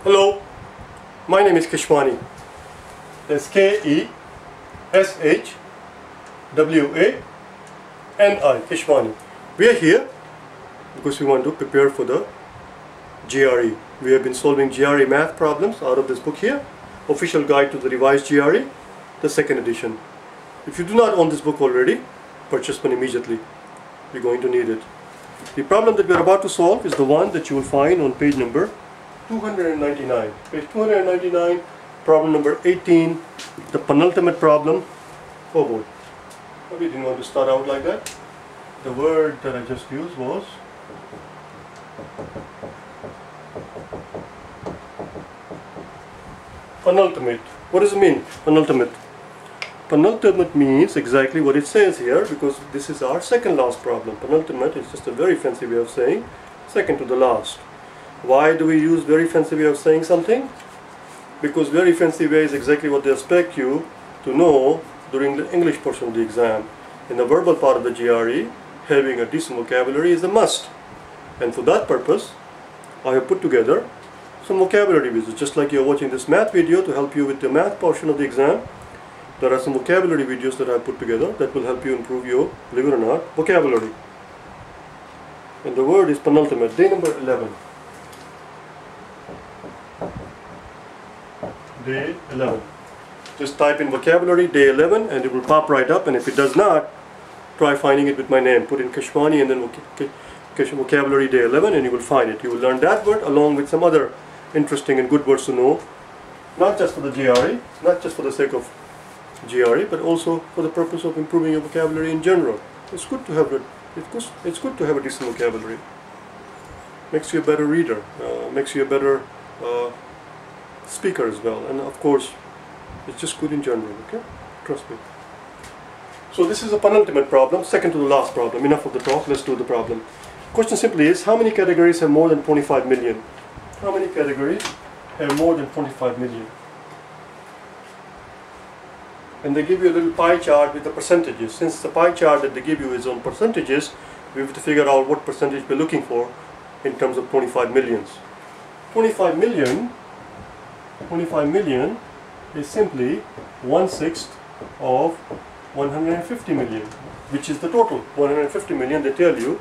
Hello, my name is Keshwani. That's Keshwani, Keshwani. We are here because we want to prepare for the GRE. We have been solving GRE math problems out of this book here, Official Guide to the Revised GRE, the second edition. If you do not own this book already, purchase one immediately. You're going to need it. The problem that we are about to solve is the one that you will find on page number 299. Page 299, problem number 18, the penultimate problem. Oh boy, maybe didn't want to start out like that. The word that I just used was penultimate. What does it mean, penultimate? Penultimate means exactly what it says here, because this is our second last problem. Penultimate is just a very fancy way of saying second to the last. Why do we use very fancy way of saying something? Because very fancy way is exactly what they expect you to know during the English portion of the exam. In the verbal part of the GRE, having a decent vocabulary is a must. And for that purpose, I have put together some vocabulary videos. Just like you're watching this math video to help you with the math portion of the exam, there are some vocabulary videos that I put together that will help you improve your, believe it or not, vocabulary. And the word is penultimate, day number 11. Day 11. Just type in vocabulary day 11 and it will pop right up, and if it does not, try finding it with my name. Put in Keshwani and then vocabulary day 11 and you will find it. You will learn that word along with some other interesting and good words to know, not just for the GRE, not just for the sake of GRE, but also for the purpose of improving your vocabulary in general. It's good to have it's good to have a decent vocabulary. Makes you a better reader, makes you a better speaker as well, and of course it's just good in general. Okay, trust me. So this is a penultimate problem, second to the last problem. Enough of the talk, let's do the problem. Question simply is, how many categories have more than 25 million? How many categories have more than 25 million? And they give you a little pie chart with the percentages. Since the pie chart that they give you is on percentages, we have to figure out what percentage we're looking for in terms of 25 millions. 25 million is simply 1/6 of 150 million, which is the total. 150 million, they tell you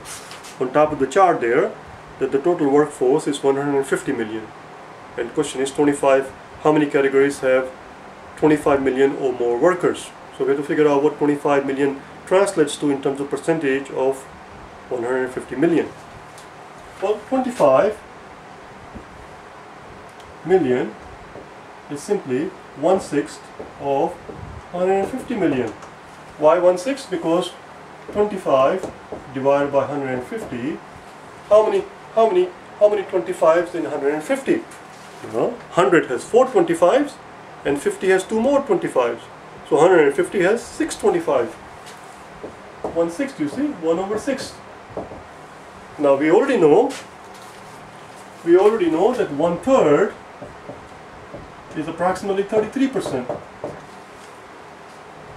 on top of the chart there that the total workforce is 150 million. And the question is 25, how many categories have 25 million or more workers? So we have to figure out what 25 million translates to in terms of percentage of 150 million. Well, 25 million is simply 1/6 of 150 million. Why 1/6? Because 25 divided by 150, how many 25s in 150? 100 has 4 25s and 50 has 2 more 25s. So 150 has 6 25. 1/6, you see, 1/6. Now we already know that 1/3 is approximately 33%.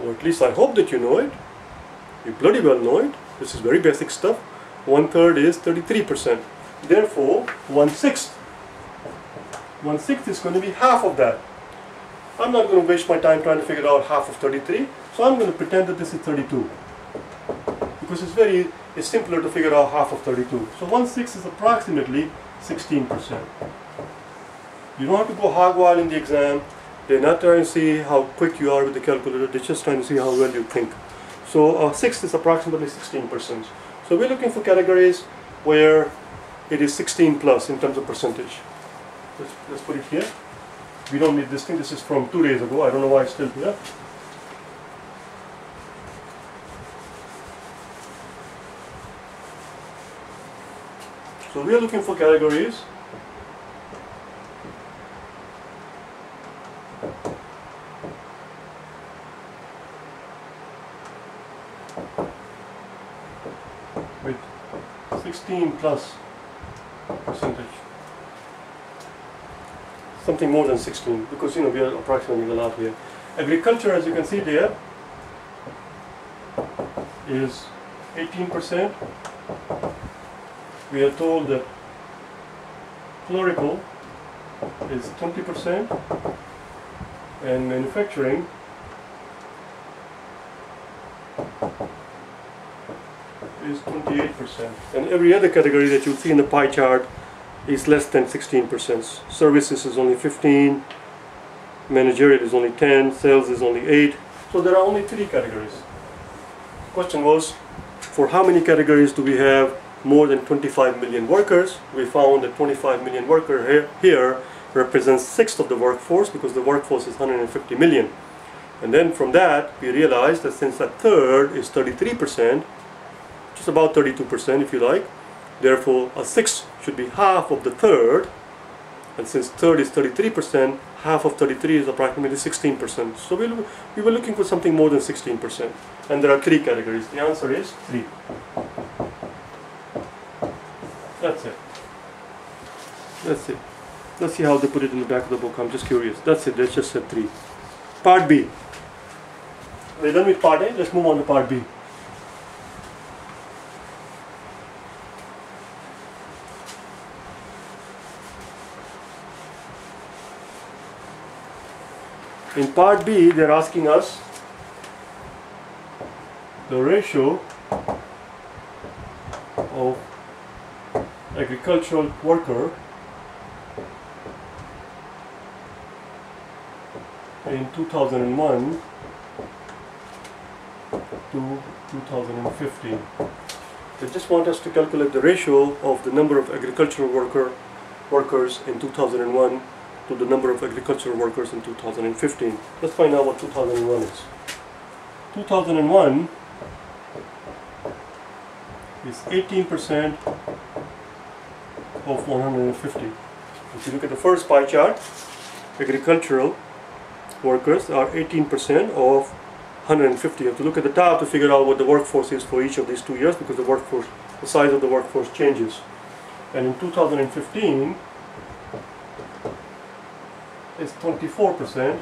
Or at least I hope that you know it. You bloody well know it. This is very basic stuff. 1/3 is 33%. Therefore, 1/6 is going to be half of that. I'm not going to waste my time trying to figure out half of 33, so I'm going to pretend that this is 32. Because it's simpler to figure out half of 32. So 1/6 is approximately 16%. You don't have to go hog wild in the exam. They're not trying to see how quick you are with the calculator, they're just trying to see how well you think. So 6 is approximately 16%. So we're looking for categories where it is 16 plus in terms of percentage. Let's put it here. We don't need this thing, this is from 2 days ago, I don't know why it's still here. So we are looking for categories with 16 plus percentage. Something more than 16, because we are approximating a lot here. Agriculture, as you can see there, is 18%. We are told that clerical is 20%, and manufacturing is 28%. And every other category that you see in the pie chart is less than 16%. Services is only 15, managerial is only 10, sales is only 8. So there are only 3 categories. The question was, for how many categories do we have more than 25 million workers? We found that 25 million worker here represents 1/6 of the workforce, because the workforce is 150 million. And then from that we realized that since that third is 33%, which is about 32% if you like, therefore a 6 should be half of the third, and since third is 33%, half of 33 is approximately 16%. So we were looking for something more than 16%. And there are 3 categories. The answer is 3. That's it. That's it. Let's see how they put it in the back of the book. I'm just curious. That's it. That's just said 3. Part B. We're done with part A. Let's move on to part B. In part B, they're asking us the ratio of agricultural worker in 2001 to 2015. They just want us to calculate the ratio of the number of agricultural workers in 2001 to the number of agricultural workers in 2015. Let's find out what 2001 is. 2001 is 18% of 150. If you look at the first pie chart, agricultural workers are 18% of 150. You have to look at the top to figure out what the workforce is for each of these 2 years, because the size of the workforce changes. And in 2015 is 24%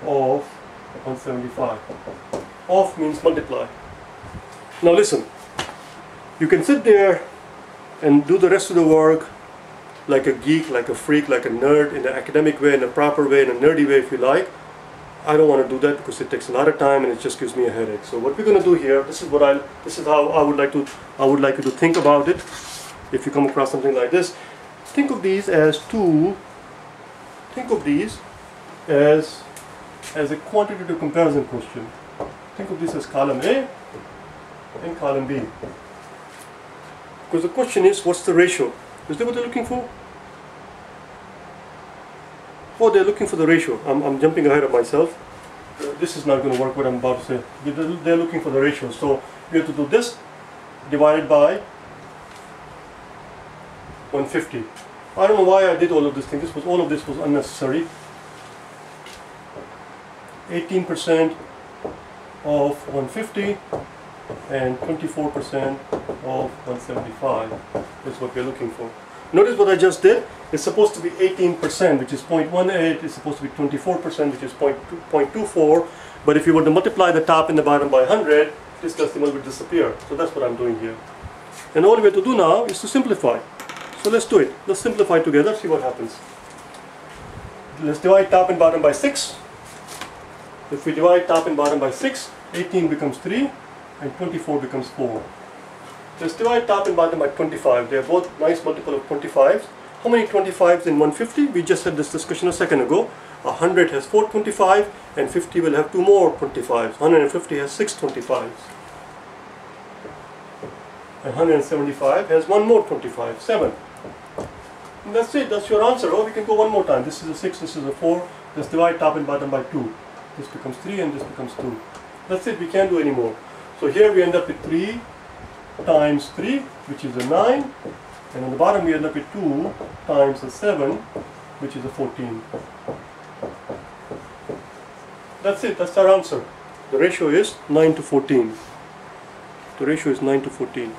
of 175. Of means multiply. Now listen, you can sit there and do the rest of the work like a geek, like a freak, like a nerd, in an academic way, in a proper way, in a nerdy way if you like. I don't want to do that because it takes a lot of time and it just gives me a headache. So what we're going to do here, this is how I would like you to think about it. If you come across something like this, think of these as a quantitative comparison question. Think of this as column A and column B. Because the question is, what's the ratio? Is that what they're looking for? Oh, they're looking for the ratio. I'm jumping ahead of myself. This is not going to work, what I'm about to say. They're looking for the ratio. So we have to do this divided by 150. I don't know why I did all of this thing. All of this was unnecessary. 18% of 150 and 24% of 175 is what we're looking for. Notice what I just did. It's supposed to be 18%, which is 0.18. It's supposed to be 24%, which is 0.24. But if you were to multiply the top and the bottom by 100, this decimal would disappear. So that's what I'm doing here. And all we have to do now is to simplify. So let's do it. Let's simplify together, see what happens. Let's divide top and bottom by 6. If we divide top and bottom by 6, 18 becomes 3 and 24 becomes 4. Let's divide top and bottom by 25. They are both nice multiple of 25s. How many 25s in 150? We just had this discussion a second ago. 100 has 4 25 and 50 will have 2 more 25s. 150 has 6 25s. And 175 has 1 more 25, 7. And that's it, that's your answer. Oh, we can go one more time. This is a 6, this is a 4. Let's divide top and bottom by 2. This becomes 3 and this becomes 2. That's it, we can't do any more. So here we end up with 3 times 3, which is a 9. And on the bottom we end up with 2 times a 7, which is a 14. That's it, that's our answer. The ratio is 9 to 14. The ratio is 9 to 14.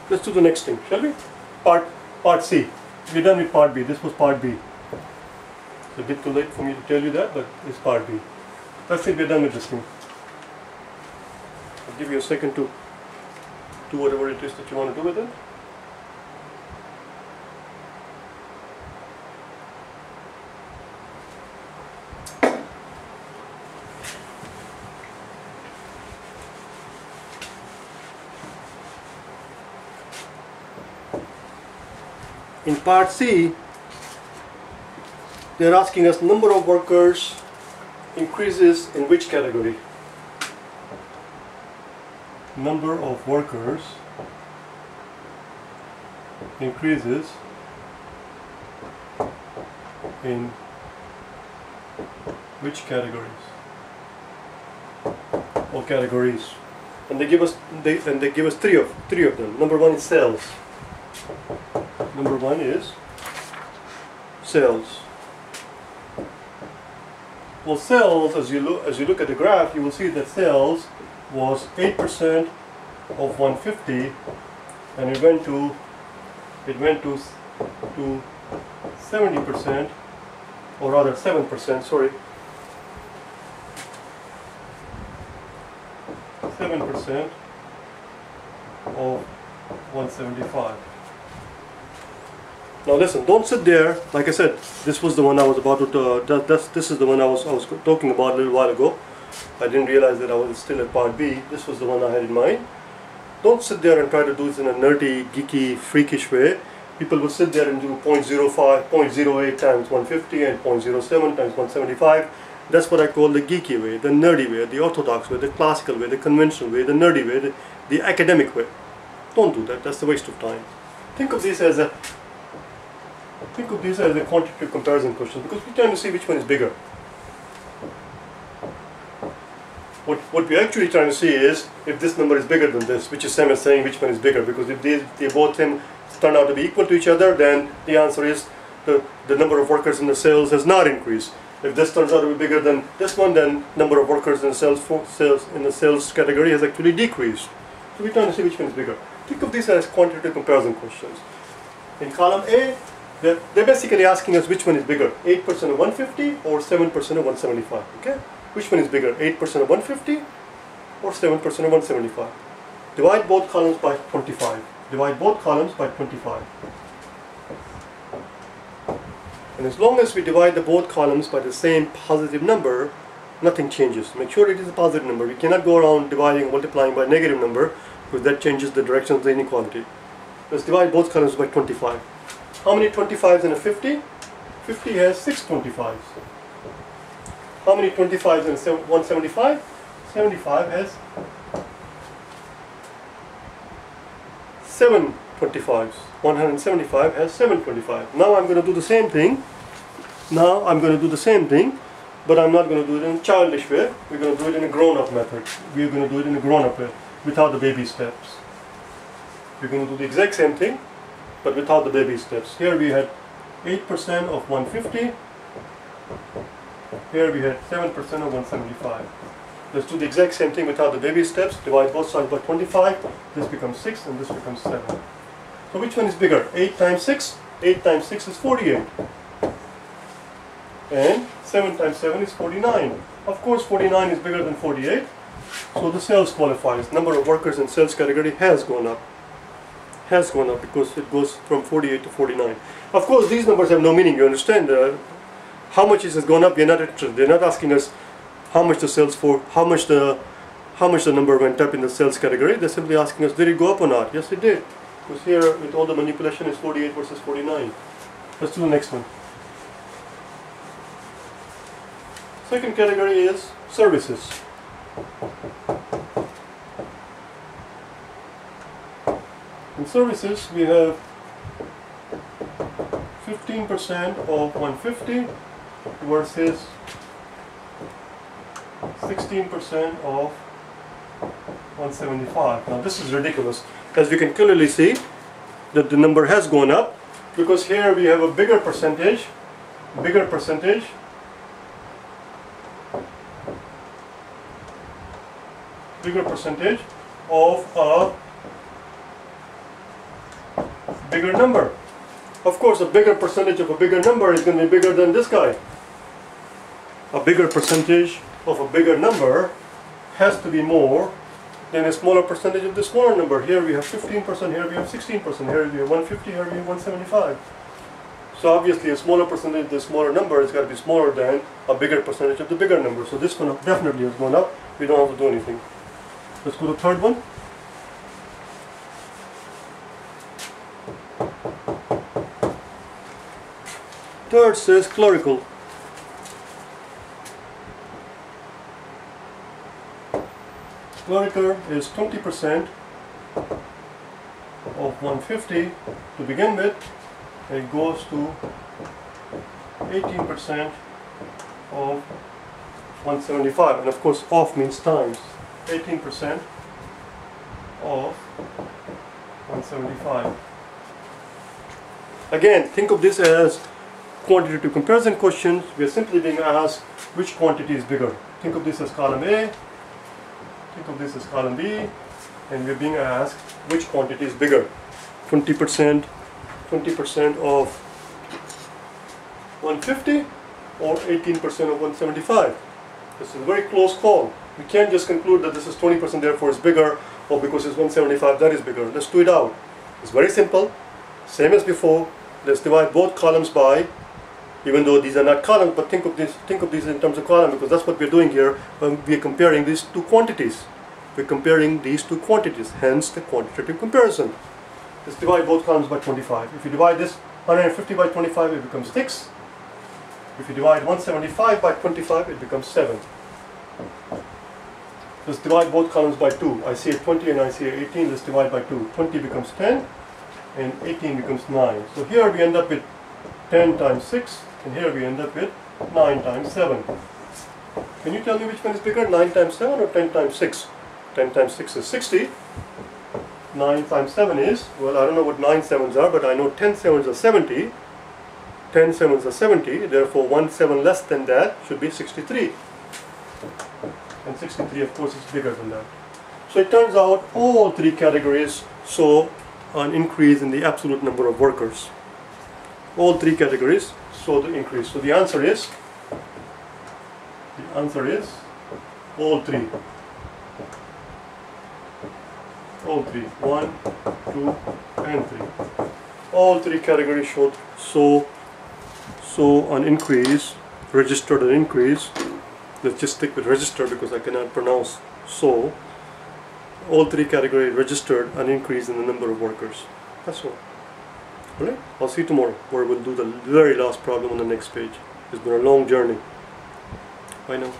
Let's do the next thing, shall we? Part C. We're done with part B. This was part B. It's a bit too late for me to tell you that, but it's part B. That's it, we're done with this thing. I'll give you a second to do whatever it is that you want to do with it. In part C, they're asking us number of workers increases in which category? Number of workers increases in which categories or categories? And they give us three of them. Number one is sales. Number one is sales. Well, sales, as you look at the graph, you will see that sales was 8% of 150, and it went to 70%, or rather 7%. Sorry, 7% of 175. Now listen, don't sit there. Like I said, this was the one I was about to. This is the one I was talking about a little while ago. I didn't realize that I was still at part B. This was the one I had in mind. Don't sit there and try to do this in a nerdy, geeky, freakish way. People will sit there and do 0.05, 0.08 times 150 and 0.07 times 175. That's what I call the geeky way, the nerdy way, the orthodox way, the classical way, the conventional way, the nerdy way, the academic way. Don't do that. That's a waste of time. Think of this as a quantitative comparison question, because we're trying to see which one is bigger. What we're actually trying to see is if this number is bigger than this, which is same as saying which one is bigger, because if they both turn out to be equal to each other, then the answer is the number of workers in the sales has not increased. If this turns out to be bigger than this one, then number of workers in the sales category has actually decreased. So we're trying to see which one is bigger. Think of these as quantitative comparison questions. In column A, they're basically asking us which one is bigger, 8% of 150 or 7% of 175. Okay? Which one is bigger, 8% of 150 or 7% of 175? Divide both columns by 25. Divide both columns by 25. And as long as we divide the both columns by the same positive number, nothing changes. Make sure it is a positive number. We cannot go around dividing and multiplying by a negative number, because that changes the direction of the inequality. Let's divide both columns by 25. How many 25s in a 50? 50 has 6 25s. How many 25s in a 175? 75 has 7 25s. 175 has 7 25. Now I'm going to do the same thing. But I'm not going to do it in a childish way. We're going to do it in a grown-up method. We're going to do it in a grown-up way, without the baby steps. We're going to do the exact same thing, but without the baby steps. Here we had 8% of 150. Here we had 7% of 175. Let's do the exact same thing without the baby steps. Divide both sides by 25. This becomes 6 and this becomes 7. So which one is bigger? 8 times 6? 8 times 6 is 48. And 7 times 7 is 49. Of course 49 is bigger than 48. So the sales qualifies. Number of workers in sales category has gone up. Has gone up because it goes from 48 to 49. Of course these numbers have no meaning, you understand? How much it has gone up, we are not interested. They're not asking us how much the sales for, how much the number went up in the sales category. They're simply asking us, did it go up or not? Yes, it did. Because here with all the manipulation is 48 versus 49. Let's do the next one. Second category is services. In services we have 15% of 150 versus 16% of 175. Now this is ridiculous. As you can clearly see that the number has gone up, because here we have a bigger percentage of a bigger number. Of course, a bigger percentage of a bigger number is going to be bigger than this guy. A bigger percentage of a bigger number has to be more than a smaller percentage of the smaller number. Here we have 15%, here we have 16%, here we have 150, here we have 175. So obviously a smaller percentage of the smaller number has got to be smaller than a bigger percentage of the bigger number. So this one definitely has gone up. We don't have to do anything. Let's go to the third one. Third says clerical. Clerical is 20% of 150 to begin with, and it goes to 18% of 175, and of course off means times. 18% of 175. Again, think of this as quantitative comparison questions. We are simply being asked which quantity is bigger. Think of this as column A, think of this as column B, and we are being asked which quantity is bigger. 20% of 150 or 18% of 175. This is a very close call. We can't just conclude that this is 20% therefore it's bigger, or because it's 175 that is bigger. Let's do it out. It's very simple. Same as before. Let's divide both columns by, even though these are not columns, but think of these in terms of column, because that's what we're doing here when we are comparing these two quantities. We're comparing these two quantities, hence the quantitative comparison. Let's divide both columns by 25. If you divide this 150 by 25, it becomes 6. If you divide 175 by 25, it becomes 7. Let's divide both columns by 2. I see a 20 and I see a 18. Let's divide by 2. 20 becomes 10 and 18 becomes 9. So here we end up with 10 times 6, and here we end up with 9 times 7. Can you tell me which one is bigger, 9 times 7 or 10 times 6? 10 times 6 is 60. 9 times 7 is, well, I don't know what 9 sevens are, but I know 10 sevens are 70. 10 sevens are 70, therefore 1 7 less than that should be 63. And 63 of course is bigger than that. So it turns out all three categories saw an increase in the absolute number of workers. All three categories saw the increase. So the answer is all three. All three. 1, 2, and 3. All three categories saw an increase, registered an increase. Let's just stick with register because I cannot pronounce so. All three categories registered an increase in the number of workers. That's all. Alright? I'll see you tomorrow where we'll do the very last problem on the next page. It's been a long journey. Bye now.